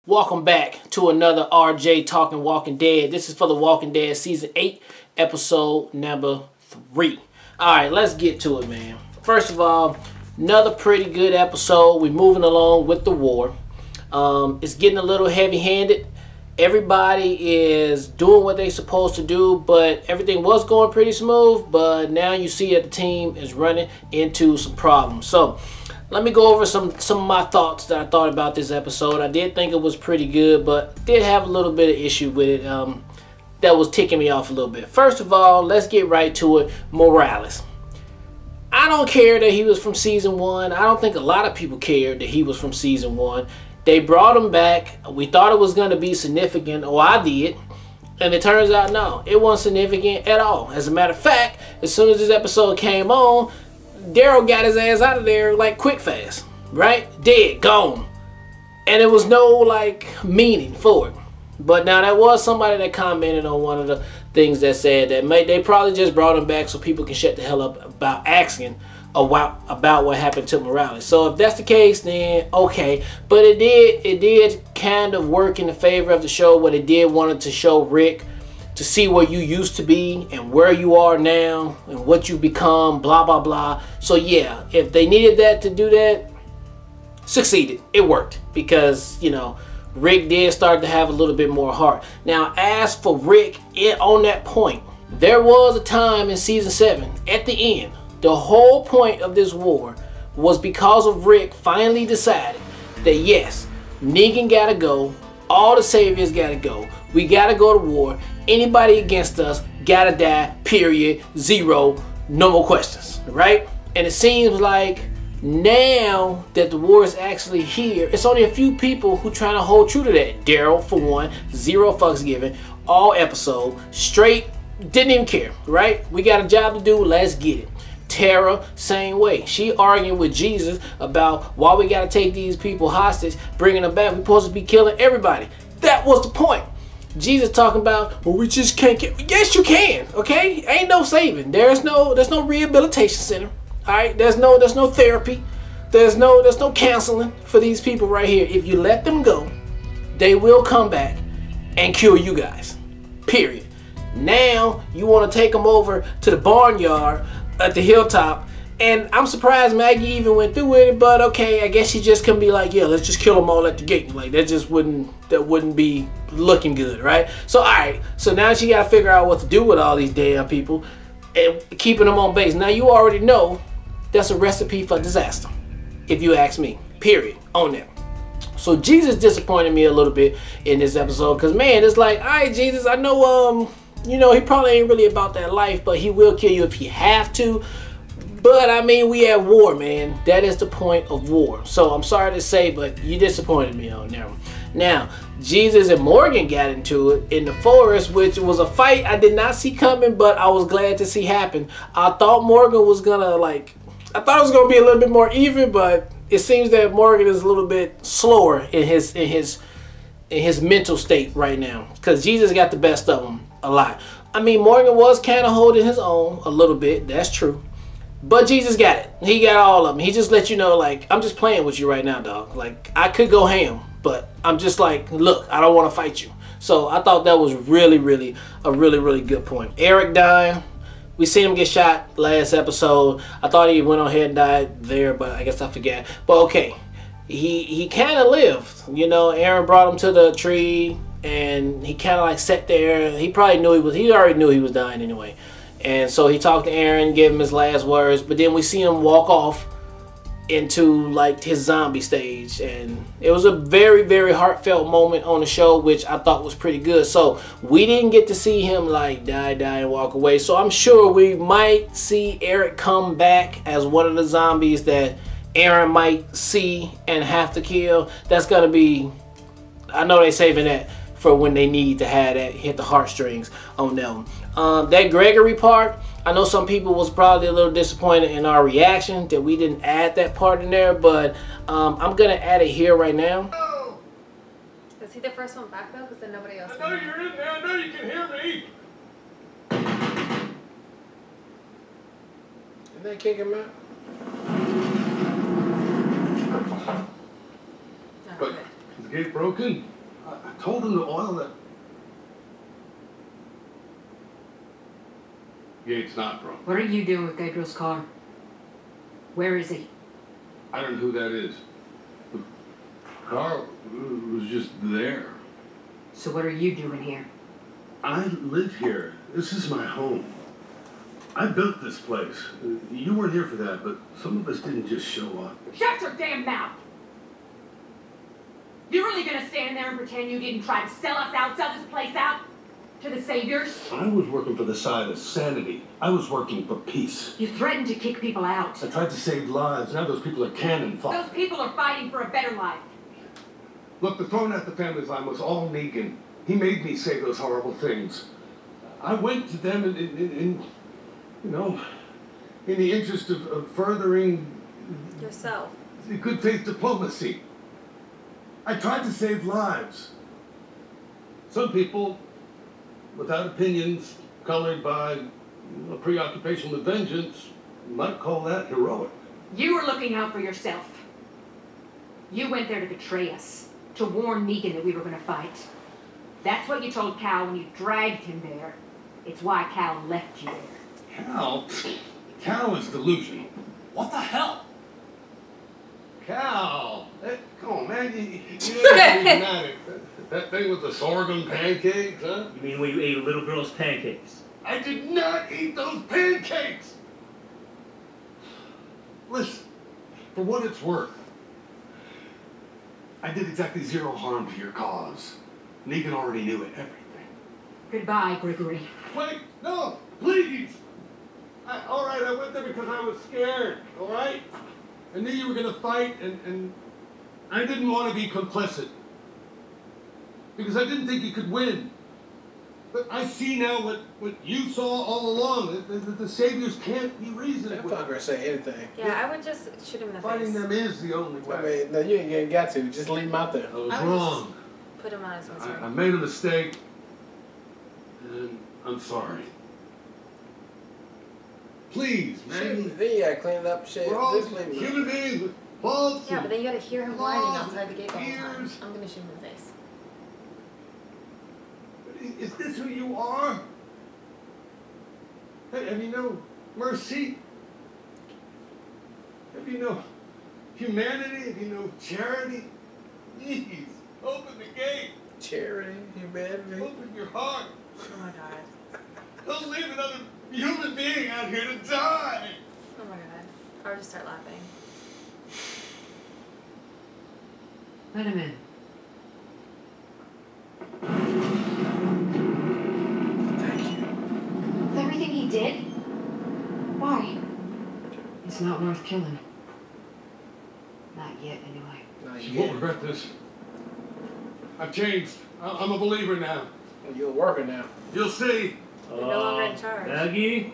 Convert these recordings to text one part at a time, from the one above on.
Welcome back to another RJ Talking Walking Dead. This is for The Walking Dead Season 8, Episode number 3. Alright, let's get to it, man. First of all, another pretty good episode. We're moving along with the war. It's getting a little heavy-handed. Everybody is doing what they're supposed to do, but everything was going pretty smooth. But now you see that the team is running into some problems. So, let me go over some of my thoughts that I thought about this episode. I did think it was pretty good, but did have a little bit of issue with it that was ticking me off a little bit. First of all, let's get right to it. Morales. I don't care that he was from Season 1. I don't think a lot of people cared that he was from Season 1. They brought him back. We thought it was going to be significant. Oh, I did. And it turns out, no, it wasn't significant at all. As a matter of fact, as soon as this episode came on, Daryl got his ass out of there like quick fast, right? Dead, gone. And there was no like meaning for it. But now there was somebody that commented on one of the things that said that they probably just brought him back so people can shut the hell up about asking about what happened to Morales. So if that's the case, then okay. But it did kind of work in the favor of the show. What it did wanted to show Rick, to see where you used to be and where you are now and what you've become, blah, blah, blah. So yeah, if they needed that to do that, succeeded. It worked because, you know, Rick did start to have a little bit more heart. Now, as for Rick, on that point, there was a time in Season 7, at the end, the whole point of this war was because of Rick finally decided that yes, Negan gotta go, all the saviors gotta go, we gotta go to war, anybody against us gotta die, period, zero, no more questions, right? And it seems like now that the war is actually here, it's only a few people who trying to hold true to that. Daryl, for one, zero fucks given, all episode, straight, didn't even care, right? We got a job to do, let's get it. Tara, same way. She arguing with Jesus about why we got to take these people hostage, bringing them back. We're supposed to be killing everybody. That was the point. Jesus talking about, well, we just can't get. Yes, you can. Okay, ain't no saving. There's no rehabilitation center. All right, there's no therapy. There's no counseling for these people right here. If you let them go, they will come back and kill you guys. Period. Now you want to take them over to the barnyard at the hilltop, and I'm surprised Maggie even went through with it, but okay, I guess she just couldn't be like, yeah, let's just kill them all at the gate. Like, that wouldn't be looking good, right? So alright, so now she gotta figure out what to do with all these damn people and keeping them on base. Now you already know that's a recipe for disaster, if you ask me, period, on that. So Jesus disappointed me a little bit in this episode, because man, it's like, alright Jesus, I know you know, he probably ain't really about that life, but he will kill you if he have to. But I mean, we at war, man. That is the point of war. So I'm sorry to say, but you disappointed me on there. Now, Jesus and Morgan got into it in the forest, which was a fight I did not see coming, but I was glad to see happen. I thought Morgan was gonna I thought it was gonna be a little bit more even, but it seems that Morgan is a little bit slower in his mental state right now, because Jesus got the best of him a lot. I mean, Morgan was kind of holding his own a little bit, that's true, but Jesus got it. He got all of them. He just let you know, like, I'm just playing with you right now, dog. Like, I could go ham, but I'm just like, look, I don't want to fight you. So I thought that was really really good point. Eric dying, we seen him get shot last episode. I thought he went on ahead and died there, but I guess I forgot. But okay, he kind of lived, you know. Aaron brought him to the tree, and he kind of like sat there. He probably knew he already knew he was dying anyway. And so he talked to Aaron, gave him his last words, but then we see him walk off into like his zombie stage, and it was a very heartfelt moment on the show, which I thought was pretty good. So we didn't get to see him like die and walk away. So I'm sure we might see Eric come back as one of the zombies that Aaron might see and have to kill. That's gonna be, I know they saving that for when they need to have that hit the heartstrings on them. That Gregory part, I know some people was probably a little disappointed in our reaction that we didn't add that part in there, but I'm gonna add it here right now. Is he the first one back though? Because then nobody else. I know you're in there. I know you can hear me. Did they kick him out? But is the gate broken? told him to oil that. Gates not drunk. What are you doing with Gabriel's car? Where is he? I don't know who that is. The car was just there. So what are you doing here? I live here. This is my home. I built this place. You weren't here for that, but some of us didn't just show up. Shut your damn mouth! You really gonna stand there and pretend you didn't try to sell us out, sell this place out? To the saviors? I was working for the side of sanity. I was working for peace. You threatened to kick people out. I tried to save lives. Now those people are cannon fodder. Those people are fighting for a better life. Look, the throwing at the family's line was all Negan. He made me say those horrible things. I went to them in you know, in the interest of furthering Yourself. good faith diplomacy. I tried to save lives. Some people, without opinions, colored by a preoccupation with vengeance, might call that heroic. You were looking out for yourself. You went there to betray us, to warn Negan that we were gonna fight. That's what you told Cal when you dragged him there. It's why Cal left you there. Cal is delusional. What the hell? Cal, come on, man, you dramatic. That thing with the sorghum pancakes, huh? You mean when you ate a little girl's pancakes? I did not eat those pancakes! Listen, for what it's worth, I did exactly zero harm to your cause. Negan already knew it, everything. Goodbye, Gregory. Wait, no, please! All right, I went there because I was scared, all right? I knew you were going to fight, and I didn't want to be complicit. Because I didn't think you could win. But I see now what you saw all along, that the saviors can't be reasoned I'm with. not gonna say anything. Yeah, I would just shoot him in the Fighting face. them is the only way. I mean, no, you ain't got to. Just leave him out there. I was I would wrong. Put him on his misery. I made a mistake, and I'm sorry. Please, man. Then you gotta clean it up, shit. We're all Just leave it. human beings with faults. Yeah, and but then you gotta hear him whining flaws outside the gate the whole time. fears. I'm gonna shoot him in the face. Is this who you are? Hey, have you no mercy? Have you no humanity? Have you no charity? Please, open the gate. Charity, humanity. Open your heart. Oh my god. Don't leave another human being out here to die. Oh my god. I would just start laughing. Let him in. Thank you. With everything he did? Why? It's not worth killing. Not yet, anyway. Not You yet. won't regret this. I've changed. I'm a believer now. You're a worker now. You'll see. You're no longer in charge. Maggie?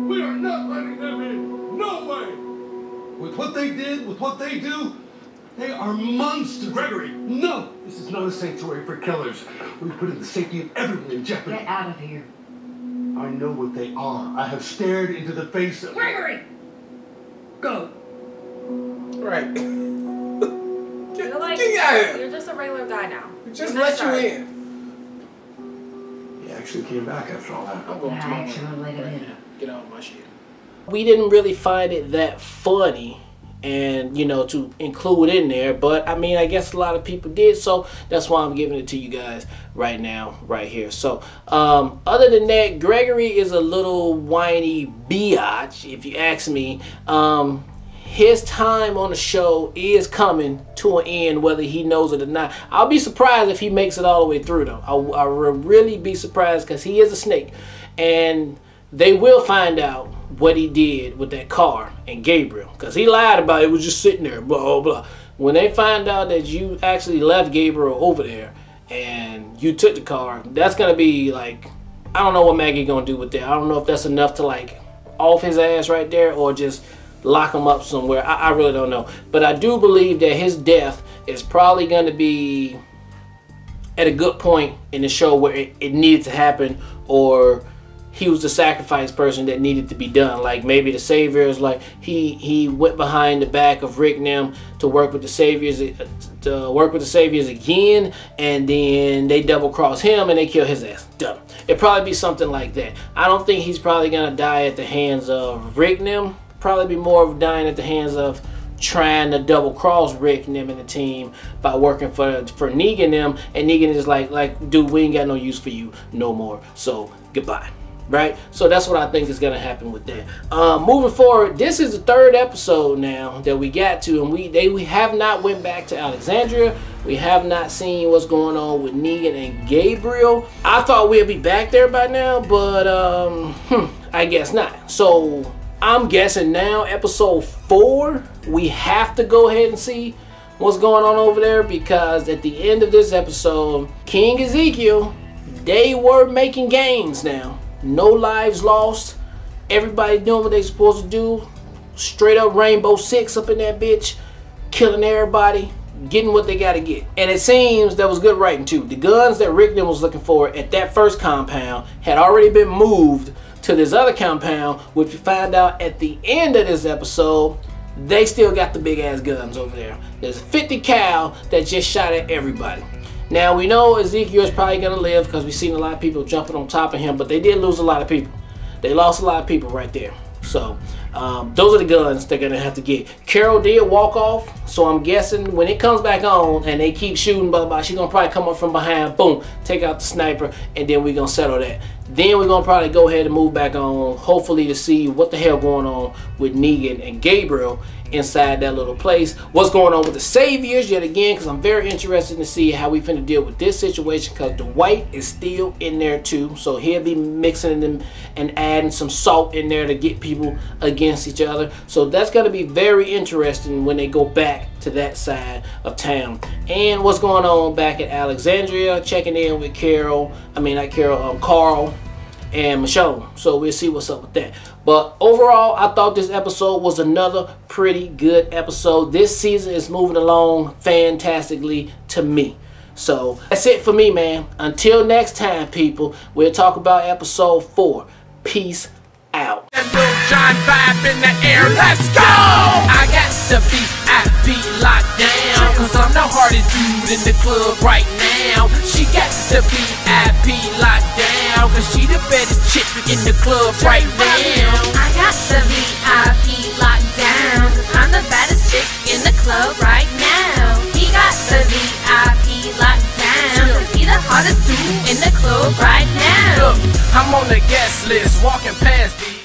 We are not letting them in. No way. With what they did, with what they do, they are monsters. Gregory, no. This is not a sanctuary for killers. We put the safety of everyone in jeopardy. Get out of here. I know what they are. I have stared into the face of... Gregory! Go. Right. You're like, Get out of here. you're just a regular guy now. Just You're not let you sorry. in. He actually came back after all that. I'm going I tomorrow. actually let him Right in. now. Get all my shit. We didn't really find it that funny and, you know, to include in there. But, I mean, I guess a lot of people did. So, that's why I'm giving it to you guys right now, right here. So, other than that, Gregory is a little whiny biatch, if you ask me. His time on the show is coming to an end, whether he knows it or not. I'll be surprised if he makes it all the way through, though. I will really be surprised because he is a snake. And they will find out what he did with that car and Gabriel. Because he lied about it. It was just sitting there, blah, blah, blah. When they find out that you actually left Gabriel over there and you took the car, that's going to be like, I don't know what Maggie going to do with that. I don't know if that's enough to like off his ass right there or just lock him up somewhere. I really don't know. But I do believe that his death is probably going to be at a good point in the show where it needed to happen, or he was the sacrifice person that needed to be done. Like maybe the Saviors, like he went behind the back of Rick and them to work with the Saviors again, and then they double cross him and they kill his ass. Done. It'd probably be something like that. I don't think he's probably gonna die at the hands of Rick and them. Probably be more of dying at the hands of trying to double cross Rick and them and the team by working for Negan and them, and Negan is like dude, we ain't got no use for you no more, so goodbye. Right? So that's what I think is gonna happen with that. Moving forward, this is the 3rd episode now that we got to, and we have not went back to Alexandria. We have not seen what's going on with Negan and Gabriel. I thought we'd be back there by now, but I guess not. So I'm guessing now, episode 4, we have to go ahead and see what's going on over there, because at the end of this episode, King Ezekiel, they were making gains now. No lives lost. Everybody doing what they supposed to do. Straight up Rainbow Six up in that bitch. Killing everybody. Getting what they gotta get. And it seems that was good writing too. The guns that Rick was looking for at that first compound had already been moved to this other compound, which we find out at the end of this episode, they still got the big ass guns over there. There's 50 cal that just shot at everybody. Now we know Ezekiel is probably gonna live because we've seen a lot of people jumping on top of him, but they did lose a lot of people. They lost a lot of people right there. So those are the guns they're gonna have to get. Carol did walk off, so I'm guessing when it comes back on and they keep shooting, blah, blah, blah, she's gonna probably come up from behind, boom, take out the sniper, and then we're gonna settle that. Then we're gonna probably go ahead and move back on, hopefully to see what the hell going on with Negan and Gabriel inside that little place. What's going on with the Saviors yet again, because I'm very interested to see how we finna deal with this situation, because Dwight is still in there too, so he'll be mixing them and adding some salt in there to get people against each other. So that's gonna be very interesting when they go back to that side of town. And what's going on back at Alexandria, checking in with Carl and Michonne. So we'll see what's up with that. But overall, I thought this episode was another pretty good episode. This season is moving along fantastically to me. So that's it for me, man. Until next time, people, we'll talk about episode 4. Peace out. John vibe in the air, let's go! I got the VIP locked down, cause I'm the hardest dude in the club right now. She got the VIP locked down, cause she the baddest chick in the club right now. I got the VIP locked down, 'cause I'm the baddest chick in the club right now. He got the VIP locked down, 'cause he the hottest dude in the club right now. Look, I'm on the guest list, walking past these